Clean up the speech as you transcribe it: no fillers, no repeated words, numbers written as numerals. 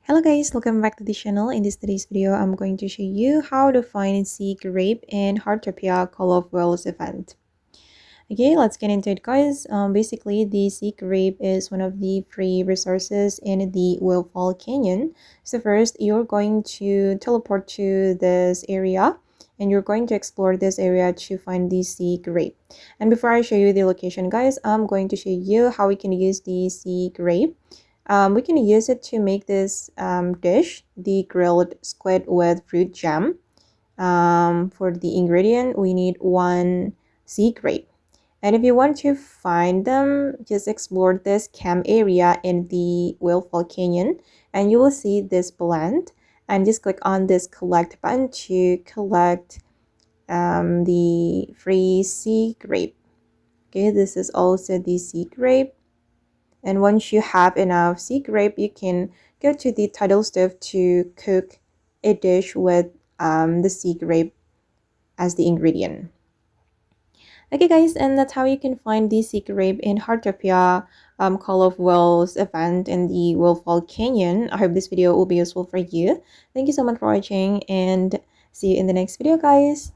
Hello guys, welcome back to the channel. In today's video, I'm going to show you how to find Sea Grape in Heartopia Call of Whales event. Okay, let's get into it guys. Basically, the Sea Grape is one of the free resources in the Whalefall Canyon. So first, you're going to teleport to this area and you're going to explore this area to find the Sea Grape. And before I show you the location guys, I'm going to show you how we can use the Sea Grape. We can use it to make this dish, the grilled squid with fruit jam. For the ingredient, we need 1 sea grape. And if you want to find them, just explore this camp area in the Whalefall Canyon and you will see this blend. And just click on this collect button to collect the free sea grape. Okay, this is also the sea grape. And once you have enough sea grape, you can go to the Tidal Stove to cook a dish with the sea grape as the ingredient. Okay guys, and that's how you can find the Sea Grape in Heartopia Call of Whales event in the Whalefall Canyon. I hope this video will be useful for you. Thank you so much for watching and see you in the next video guys.